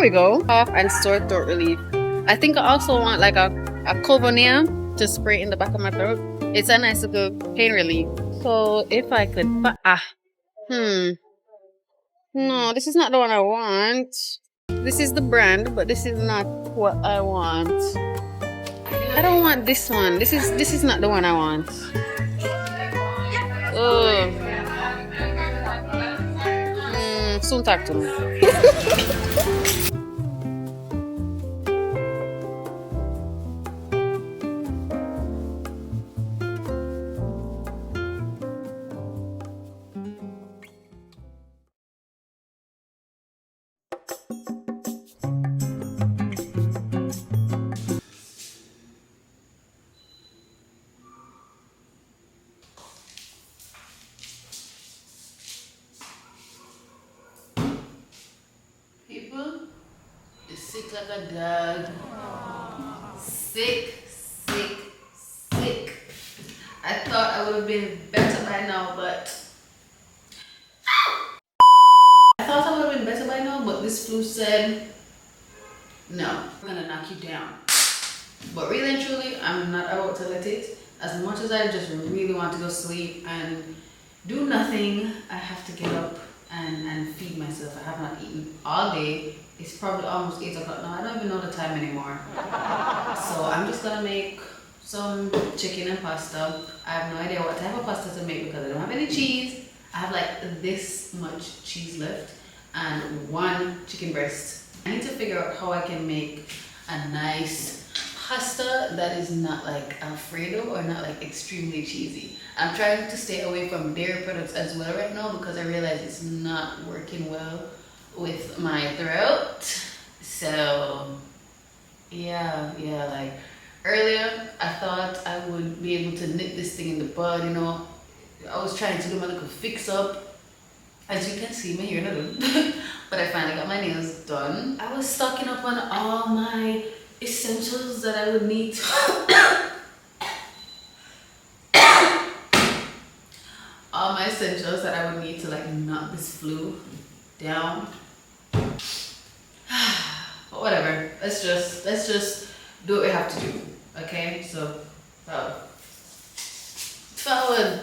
we go. Cough and sore throat relief. I think I also want like a Covonia to spray in the back of my throat. It's a nice little pain relief. So if I could, no, this is not the one I want. This is the brand, but this is not what I want. I don't want this one. This is not the one I want. Soon talk to me. People is sick like a dog. Sick. I thought I would have been better by now, but this flu said, no, we're gonna knock you down. But really and truly, I'm not about to let it. As much as I just really want to go sleep and do nothing, I have to get up and feed myself. I have not eaten all day. It's probably almost 8 o'clock now. I don't even know the time anymore. So I'm just gonna make some chicken and pasta. I have no idea what type of pasta to make because I don't have any cheese. I have like this much cheese left and 1 chicken breast. I need to figure out how I can make a nice pasta that is not like Alfredo or not like extremely cheesy. I'm trying to stay away from dairy products as well right now because I realize it's not working well with my throat. So yeah, like earlier I thought I would be able to nip this thing in the bud, you know. I was trying to do my little fix up. As you can see, my hair not done. But I finally got my nails done. I was stocking up on all my essentials that I would need all my essentials that I would need to like knock this flu down. But whatever, let's just do what we have to do. Okay, so forward.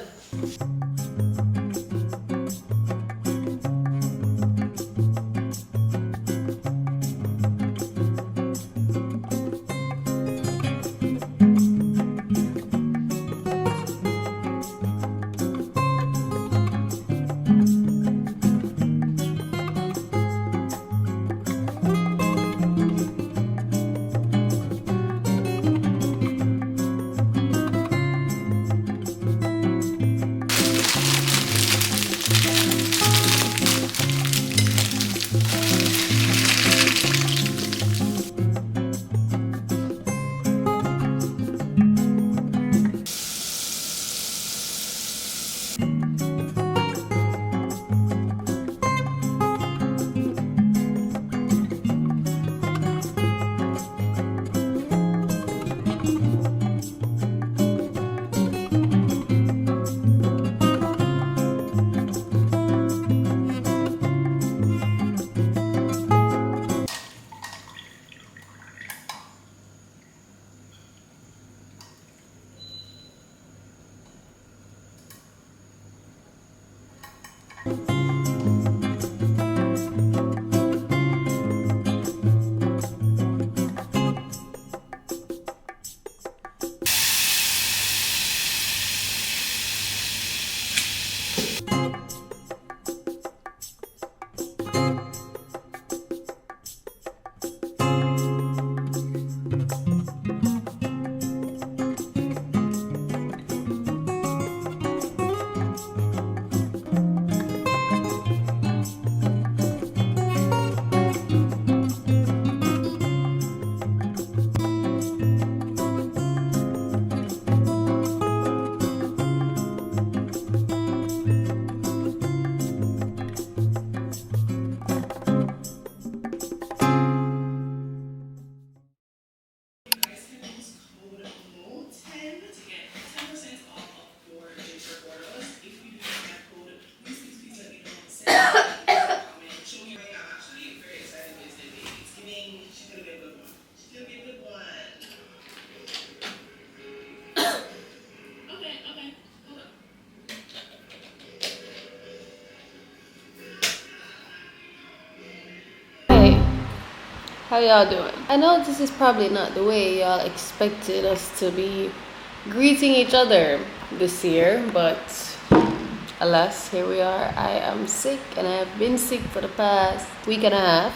How y'all doing? I know this is probably not the way y'all expected us to be greeting each other this year, but alas, here we are. I am sick and I have been sick for the past week and a half.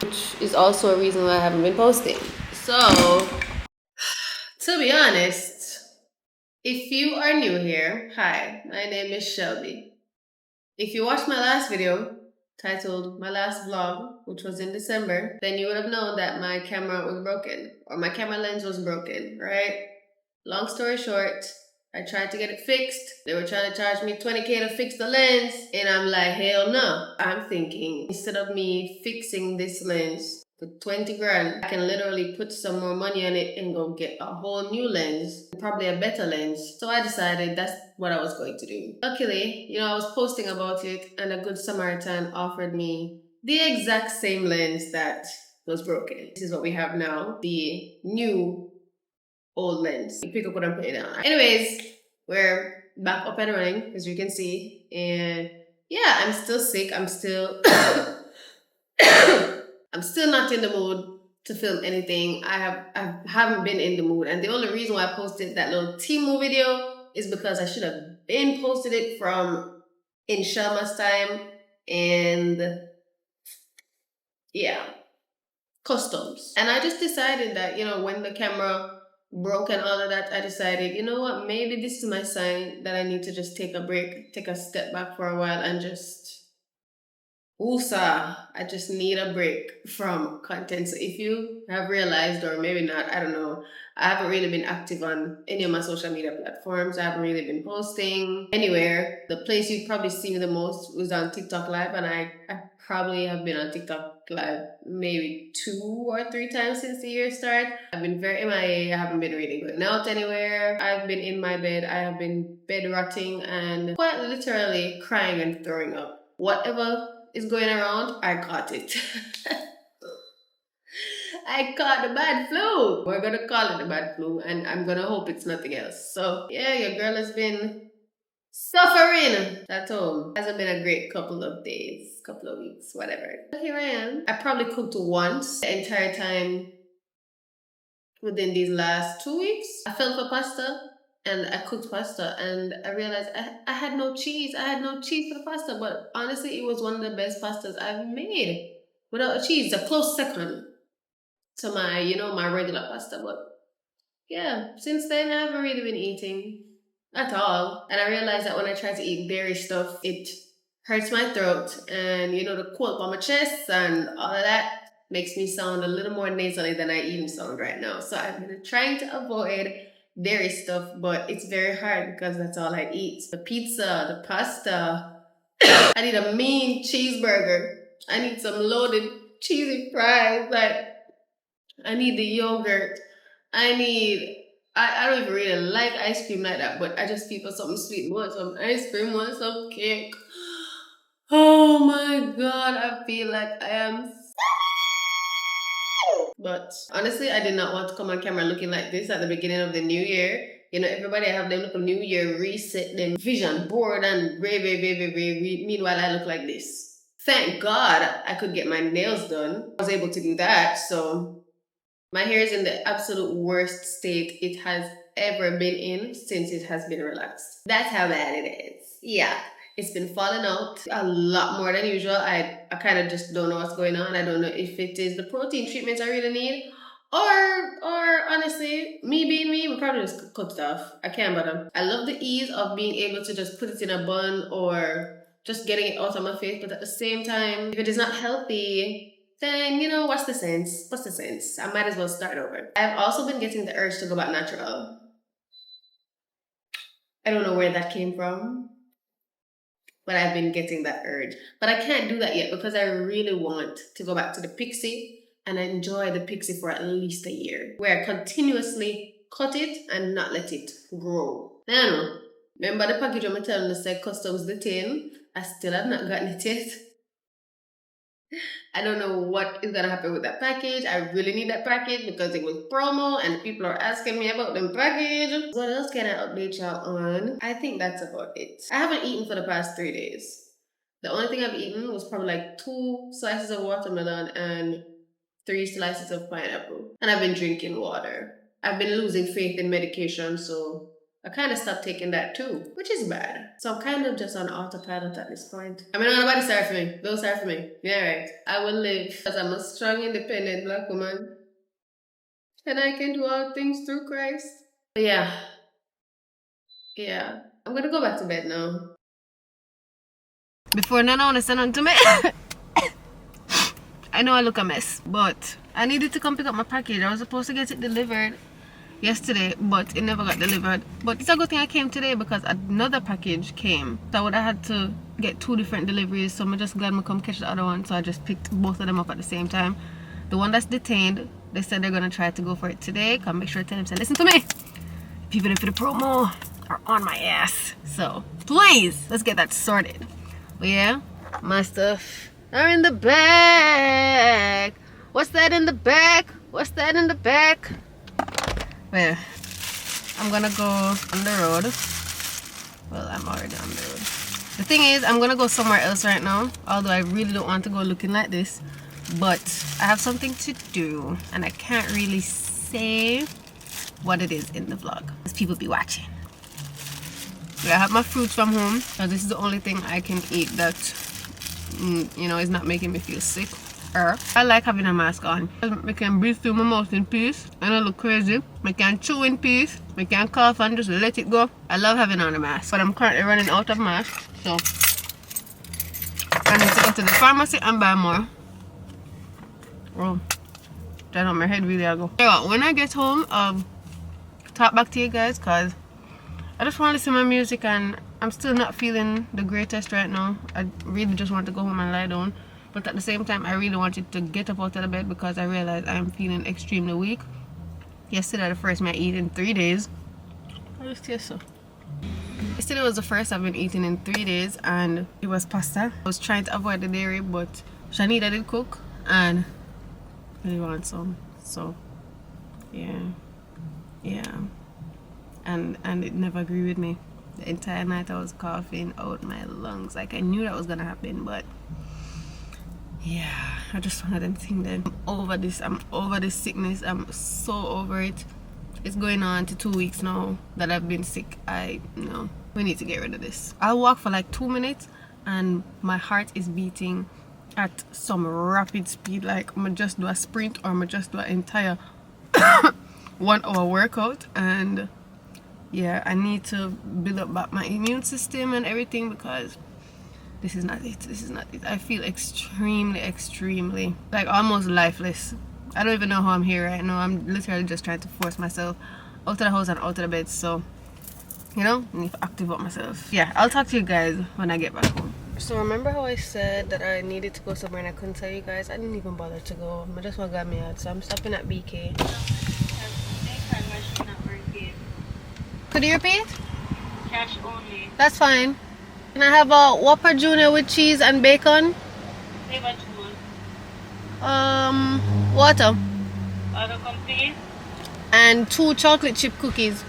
Which is also a reason why I haven't been posting. So, to be honest, if you are new here, hi, my name is Shelby. If you watched my last video, titled My Last Vlog, which was in December, then you would have known that my camera was broken, or my camera lens was broken, right? Long story short, I tried to get it fixed. They were trying to charge me 20K to fix the lens, and I'm like, hell no. I'm thinking, instead of me fixing this lens for 20 grand, I can literally put some more money on it and go get a whole new lens, probably a better lens. So I decided that's what I was going to do. Luckily, I was posting about it, and a good Samaritan offered me the exact same lens that was broken. This is what we have now, the new old lens. You pick up what I'm putting down. Anyways, we're back up and running, as you can see. And yeah, I'm still sick. I'm still I'm still not in the mood to film anything. I haven't been in the mood. And the only reason why I posted that little Temu video is because I should have been posted it from in Shelma's time. And yeah, customs. And I just decided that, when the camera broke and all of that, I decided, you know what, maybe this is my sign that I need to just take a break, take a step back for a while and just, I just need a break from content. So if you have realized, or maybe not, I don't know, I haven't really been active on any of my social media platforms. I haven't really been posting anywhere. The place you'd probably see me the most was on TikTok Live, and I probably have been on TikTok Live maybe 2 or 3 times since the year started. I've been very MIA. I haven't been really going out anywhere. I've been in my bed. I have been bed rotting and quite literally crying and throwing up. Whatever is going around, I caught it. I caught the bad flu. We're gonna call it the bad flu, and I'm gonna hope it's nothing else. So yeah, your girl has been suffering at home. Hasn't been a great couple of days, couple of weeks, whatever. But here I am. I probably cooked once the entire time within these last 2 weeks. I fell for pasta and I cooked pasta, and I realized I had no cheese. I had no cheese for the pasta, but honestly, it was one of the best pastas I've made without a cheese. A close second to my, my regular pasta. But yeah, since then I haven't really been eating at all. And I realized that when I try to eat berry stuff, it hurts my throat, and the cold on my chest and all of that makes me sound a little more nasally than I even sound right now. So I've been trying to avoid dairy stuff, but it's very hard because that's all I eat. The pizza, the pasta. I need a mean cheeseburger. I need some loaded cheesy fries. I need the yogurt. I don't even really like ice cream like that, but I just feel for something sweet. Want some ice cream, want some cake. Oh my god, I feel like I am. But honestly, I did not want to come on camera looking like this at the beginning of the new year. Everybody have them little new year reset, them vision board and rave. Meanwhile, I look like this. Thank God I could get my nails done. I was able to do that, so my hair is in the absolute worst state it has ever been in since it has been relaxed. That's how bad it is. Yeah. It's been falling out a lot more than usual. I kind of just don't know what's going on. I don't know if it is the protein treatments I really need, or honestly, me being me, we probably just cut it off. I can't bother. I love the ease of being able to just put it in a bun or just getting it out of my face, but at the same time, if it is not healthy, then, what's the sense? What's the sense? I might as well start over. I've also been getting the urge to go back natural. I don't know where that came from, but I've been getting that urge. But I can't do that yet because I really want to go back to the pixie and enjoy the pixie for at least a year, where I continuously cut it and not let it grow. Now, remember the package I'm telling you said Customs ZV-E10? I still have not gotten it yet. I don't know what is gonna happen with that package. I really need that package because it was promo and people are asking me about the package. What else can I update y'all on? I think that's about it. I haven't eaten for the past 3 days. The only thing I've eaten was probably like 2 slices of watermelon and 3 slices of pineapple. And I've been drinking water. I've been losing faith in medication, so I kind of stopped taking that too, which is bad. So I'm kind of just on autopilot at this point. I mean, nobody sorry for me. Don't sorry for me. Yeah, right. I will live because I'm a strong, independent black woman. And I can do all things through Christ. But yeah. Yeah. I'm gonna go back to bed now. Before Nana wanna send on to me. I know I look a mess, but I needed to come pick up my package. I was supposed to get it delivered yesterday, but it never got delivered. But it's a good thing I came today because another package came. So I would have had to get 2 different deliveries. So I'm just glad I come catch the other one. So I just picked both of them up at the same time. The one that's detained, they said they're gonna try to go for it today. Come make sure to tell them, say, listen to me. People for the promo are on my ass. So please, let's get that sorted. But yeah, my stuff are in the back. What's that in the back? What's that in the back? Well, I'm gonna go on the road. Well, I'm already on the road. The thing is, I'm gonna go somewhere else right now. Although I really don't want to go looking like this. But I have something to do. And I can't really say what it is in the vlog. Because people be watching. I have my fruits from home. So this is the only thing I can eat that, you know, is not making me feel sick. I like having a mask on. I can breathe through my mouth in peace. I don't look crazy. I can chew in peace. I can cough and just let it go. I love having on a mask. But I'm currently running out of masks. So I need to go to the pharmacy and buy more. Oh, that on my head really I go. Yeah, when I get home, talk back to you guys because I just want to listen to my music and I'm still not feeling the greatest right now. I really just want to go home and lie down. But at the same time, I really wanted to get up out of the bed because I realized I'm feeling extremely weak. Yesterday, the first meal I eat in 3 days. I just taste so. Yesterday was the first I've been eating in 3 days and it was pasta. I was trying to avoid the dairy, but Shanita did cook and I really want some. So, yeah. And it never agreed with me. The entire night I was coughing out my lungs. Like I knew that was gonna happen, but yeah, I just one of them things then. I'm over this sickness. I'm so over it. It's going on to 2 weeks now that I've been sick. No, we need to get rid of this. I'll walk for like 2 minutes and my heart is beating at some rapid speed. Like I'm gonna just do a sprint or I'm gonna just do an entire 1 hour workout. And yeah, I need to build up back my immune system and everything because this is not it. This is not it. I feel extremely like almost lifeless. I don't even know how I'm here right now. I'm literally just trying to force myself out of the house and out of the bed. So, you know, I need to active up myself. Yeah, I'll talk to you guys when I get back home. So remember how I said that I needed to go somewhere and I couldn't tell you guys? I didn't even bother to go. I just want to get me out. So I'm stopping at BK. Could you repeat? Cash only. That's fine. Can I have a Whopper Junior with cheese and bacon? Flavor 2. Water. Order complete. And 2 chocolate chip cookies.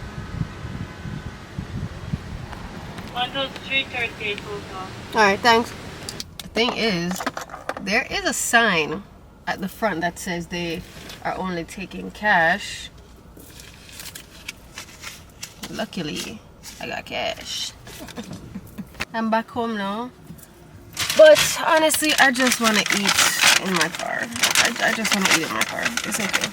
1, 2, 3, 38 total. Alright, thanks. The thing is, there is a sign at the front that says they are only taking cash. Luckily, I got cash. I'm back home now. But honestly, I just want to eat in my car. I just want to eat in my car. It's okay.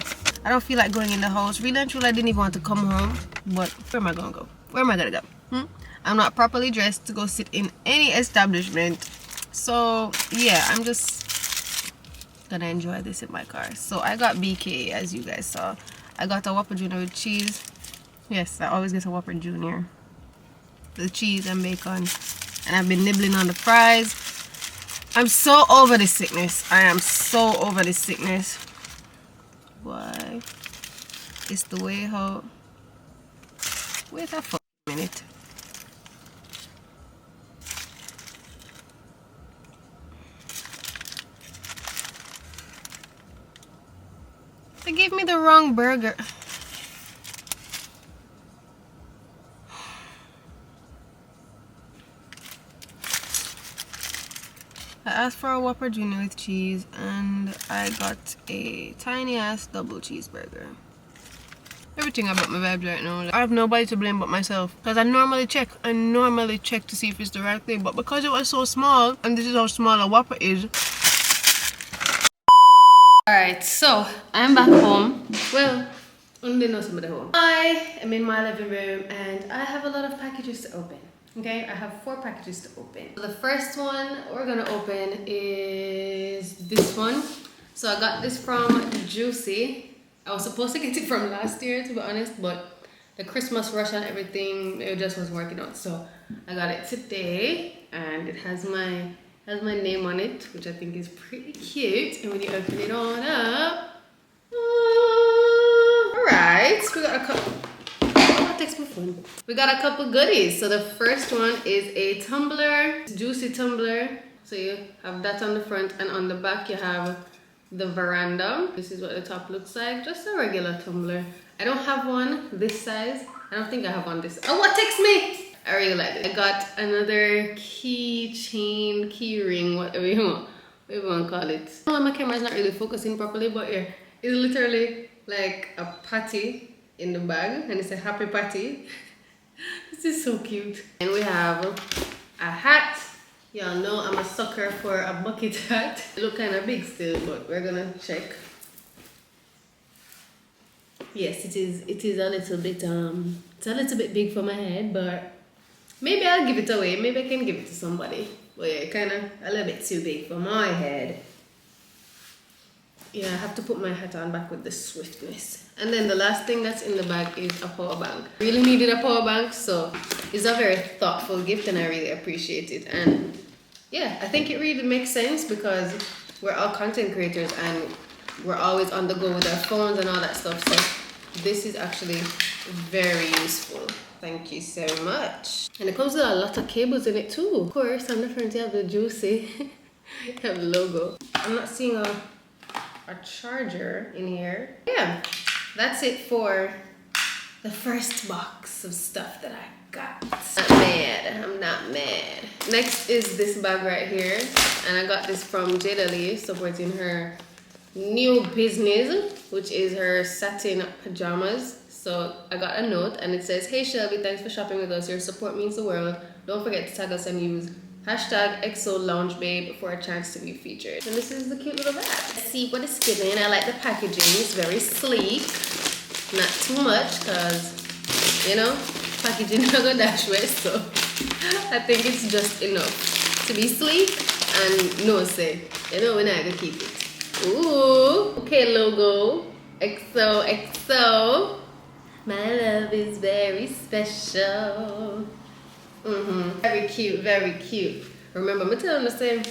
I don't feel like going in the house. Really and truly, I didn't even want to come home. But where am I going to go? Where am I going to go? I'm not properly dressed to go sit in any establishment. So, yeah, I'm just going to enjoy this in my car. So, I got BK, as you guys saw. I got a Whopper Junior with cheese. Yes, I always get a Whopper Junior. The cheese and bacon. And I've been nibbling on the fries. I'm so over this sickness. I am so over this sickness. Why? It's the way how... Wait a fucking minute. They gave me the wrong burger. asked for a Whopper Junior with cheese, and I got a tiny ass double cheeseburger. Everything about my vibes right now. Like, I have nobody to blame but myself. Because I normally check to see if it's the right thing. But because it was so small, and this is how small a Whopper is. Alright, so I'm back home. Well, only know somebody home. I am in my living room and I have a lot of packages to open. Okay, I have 4 packages to open. So the first one we're gonna open is this one. So I got this from Juicy. I was supposed to get it from last year, to be honest, but the Christmas rush and everything, it just wasn't working out. So I got it today, and it has my name on it, which I think is pretty cute. And when you open it on up, alright, we got a couple. We got a couple goodies. So the first one is a tumbler, Juicy tumbler. So you have that on the front, and on the back you have the veranda. This is what the top looks like, just a regular tumbler. I don't have one this size. I don't think I have one this. Oh, what text me? I really like it. I got another keychain, key ring, whatever you want to call it. Oh, my camera's not really focusing properly, but yeah, it's literally like a patty in the bag, and it's a happy patty. This is so cute. And we have a hat. Y'all know I'm a sucker for a bucket hat. It look kind of big still, but we're gonna check. Yes, it is a little bit it's a little bit big for my head, but maybe I'll give it away. Maybe I can give it to somebody. But yeah, kind of a little bit too big for my head. Yeah, I have to put my hat on back with the swiftness. And then the last thing that's in the bag is a power bank. Really needed a power bank, so it's a very thoughtful gift and I really appreciate it. And yeah, I think it really makes sense because we're all content creators and we're always on the go with our phones and all that stuff. So this is actually very useful. Thank you so much. And it comes with a lot of cables in it too. Of course, on the front you have the Juicy. You have the logo. I'm not seeing a charger in here. Yeah, that's it for the first box of stuff that I got. Not mad. I'm not mad. Next is this bag right here, and I got this from Jada Lee, supporting her new business, which is her satin pajamas. So I got a note and it says, "Hey Shelby, thanks for shopping with us. Your support means the world. Don't forget to tag us and use #ExoLoungeBabe for a chance to be featured." And this is the cute little bag. Let's see what it's giving. I like the packaging. It's very sleek. Not too much because, you know, packaging not gonna dash away. So I think it's just enough to be sleek and no say. You know, we're not gonna keep it. Ooh, okay, logo. XO. My love is very special. Very cute, very cute. Remember, I'm telling you the same.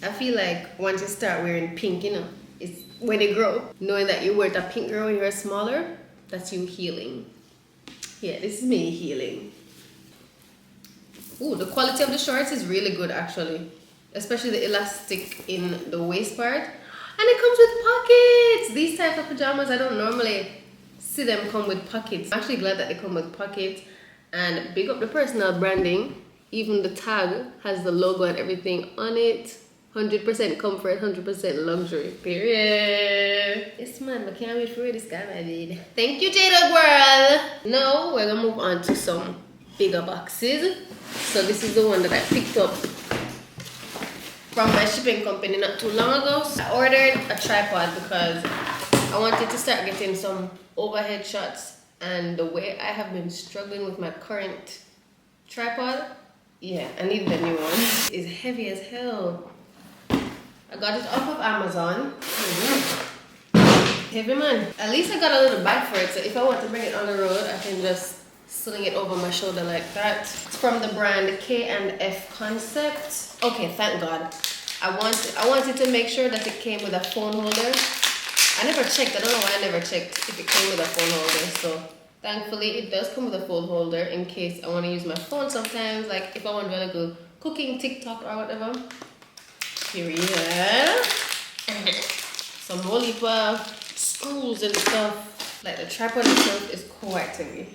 I feel like once you start wearing pink, you know, it's when you grow up, knowing that you wear a pink girl when you're smaller, that's you healing. Yeah, this is me healing. Ooh, the quality of the shorts is really good actually. Especially the elastic in the waist part. And it comes with pockets. These type of pajamas, I don't normally see them come with pockets. I'm actually glad that they come with pockets. And big up the personal branding. Even the tag has the logo and everything on it. 100% comfort, 100% luxury. Period. Yes, man, I can't wait for this guy, my baby. Thank you, Jada girl. Now we're gonna move on to some bigger boxes. So this is the one that I picked up from my shipping company not too long ago. So I ordered a tripod because I wanted to start getting some overhead shots. And the way I have been struggling with my current tripod, yeah, I need the new one. It's heavy as hell. I got it off of Amazon. Heavy, man. At least I got a little bag for it, so if I want to bring it on the road, I can just sling it over my shoulder like that. It's from the brand K&F Concept. Okay, thank God. I wanted to make sure that it came with a phone holder. I never checked. I don't know why I never checked if it came with a phone holder. So thankfully it does come with a phone holder in case I want to use my phone sometimes. Like if I want to go cooking, TikTok or whatever. Period. Some whole heap of screws and stuff. Like the tripod itself is quite heavy.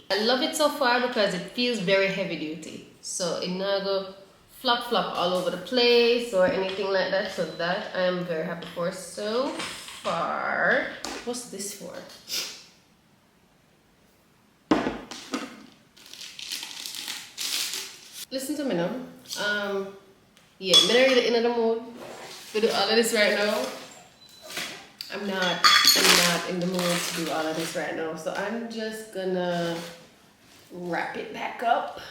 I love it so far because it feels very heavy duty. So it not go flop all over the place or anything like that. So that I am very happy for so far. What's this for? Listen to me now. Yeah, I'm not really in the mood to do all of this right now. I'm not in the mood to do all of this right now. So I'm just gonna wrap it back up.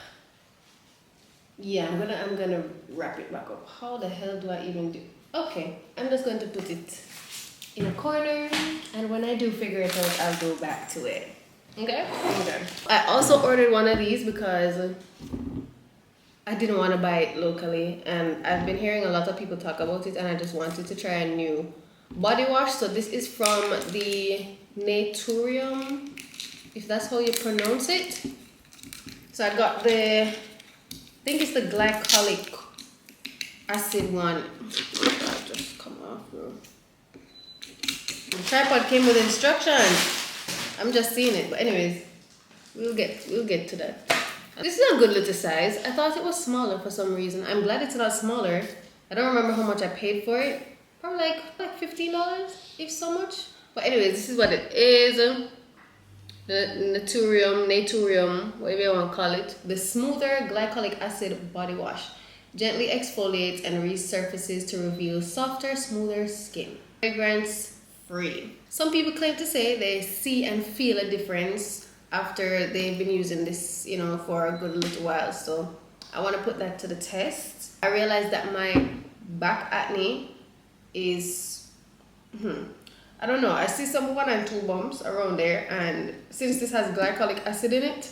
Yeah, I'm gonna wrap it back up. How the hell do I even do? Okay, I'm just going to put it in a corner, and when I do figure it out, I'll go back to it. Okay? Okay. I also ordered one of these because I didn't want to buy it locally, and I've been hearing a lot of people talk about it, and I just wanted to try a new body wash. So this is from the Naturium, if that's how you pronounce it. So I got I think it's the glycolic acid one. Just come off, bro. The tripod came with instructions. I'm just seeing it, but anyways, we'll get to that. This is a good little size. I thought it was smaller for some reason. I'm glad it's not smaller. I don't remember how much I paid for it. Probably like $15, if so much. But anyways, this is what it is. The Naturium, whatever you want to call it. The Smoother Glycolic Acid Body Wash. Gently exfoliates and resurfaces to reveal softer, smoother skin. Fragrance free. Some people claim to say they see and feel a difference after they've been using this, you know, for a good little while. So I want to put that to the test. I realized that my back acne is I don't know, I see some 1 and 2 bumps around there, and since this has glycolic acid in it,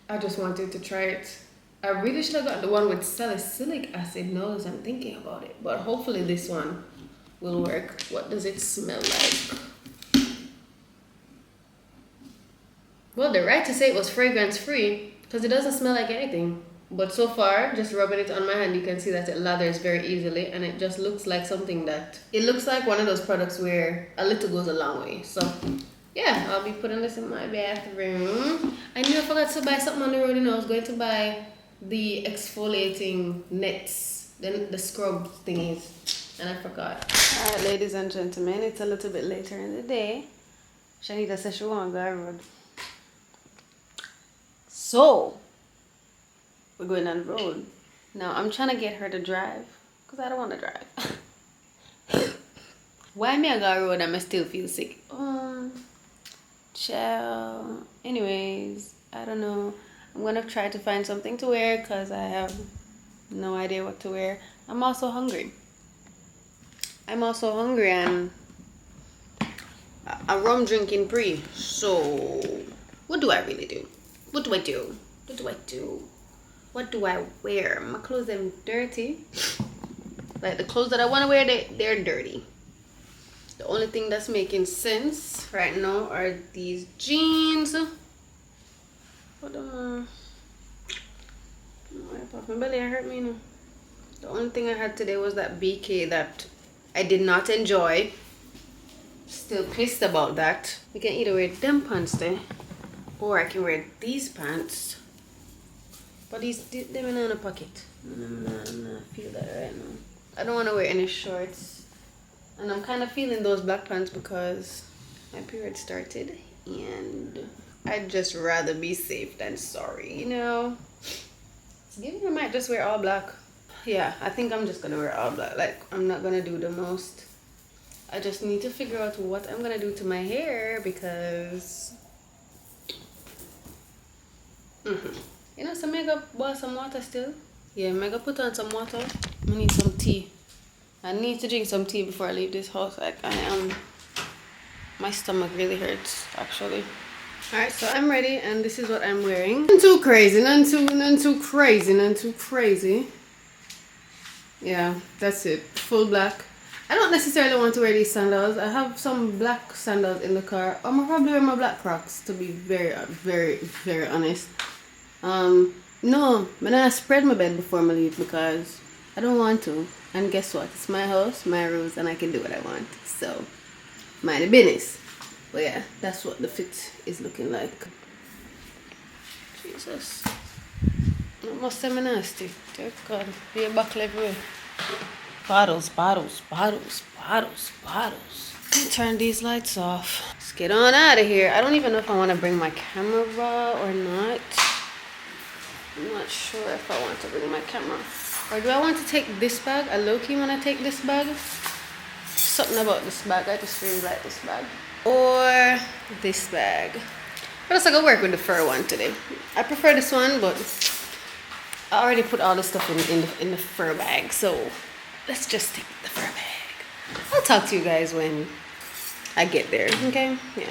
I just wanted to try it. I really should have got the one with salicylic acid now as I'm thinking about it, but hopefully this one will work. What does it smell like? Well, they're right to say it was fragrance free because it doesn't smell like anything. But so far, just rubbing it on my hand, you can see that it lathers very easily, and it just looks like something that... It looks like one of those products where a little goes a long way. So, yeah, I'll be putting this in my bathroom. I knew I forgot to buy something on the road, you know. I was going to buy the exfoliating nets, the scrub thingies, and I forgot. Alright, ladies and gentlemen, it's a little bit later in the day. Shanita says she won't go road. So... we're going on the road. Now, I'm trying to get her to drive because I don't want to drive. Why me I got road and I still feel sick? Chill. Anyways, I don't know. I'm going to try to find something to wear because I have no idea what to wear. I'm also hungry. And a rum drinking pre. So, what do I really do? What do I do? What do I wear? My clothes are dirty. Like the clothes that I want to wear, they're dirty. The only thing that's making sense right now are these jeans. What my belly hurt me now. The only thing I had today was that BK that I did not enjoy. Still pissed about that. I can either wear them pants there, or I can wear these pants. But them in a pocket. I feel that right now. I don't want to wear any shorts. And I'm kind of feeling those black pants because my period started. And I'd just rather be safe than sorry, you know? So maybe I might just wear all black. Yeah, I think I'm just going to wear all black. Like, I'm not going to do the most. I just need to figure out what I'm going to do to my hair because... You know, so I'm gonna boil some water still. Yeah, I'm gonna put on some water. I need some tea. I need to drink some tea before I leave this house. Like my stomach really hurts actually. Alright, so I'm ready and this is what I'm wearing. None too crazy, none too crazy. Yeah, that's it. Full black. I don't necessarily want to wear these sandals. I have some black sandals in the car. I'm gonna probably wear my black Crocs to be very honest. No, I'm not spread my bed before I leave because I don't want to. And guess what? It's my house, my rules, and I can do what I want. So, mind the business. But yeah, that's what the fit is looking like. Jesus. That must have been nasty. Dear God. Be buckle everywhere. Bottles, bottles, bottles, bottles, bottles. Let me turn these lights off. Let's get on out of here. I don't even know if I want to bring my camera or not. I'm not sure if I want to bring my camera. Or do I want to take this bag? I low-key want to take this bag. Something about this bag. I just really like this bag. Or this bag. But else I go work with the fur one today. I prefer this one, but I already put all the stuff in the fur bag. So let's just take the fur bag. I'll talk to you guys when I get there, okay? Yeah.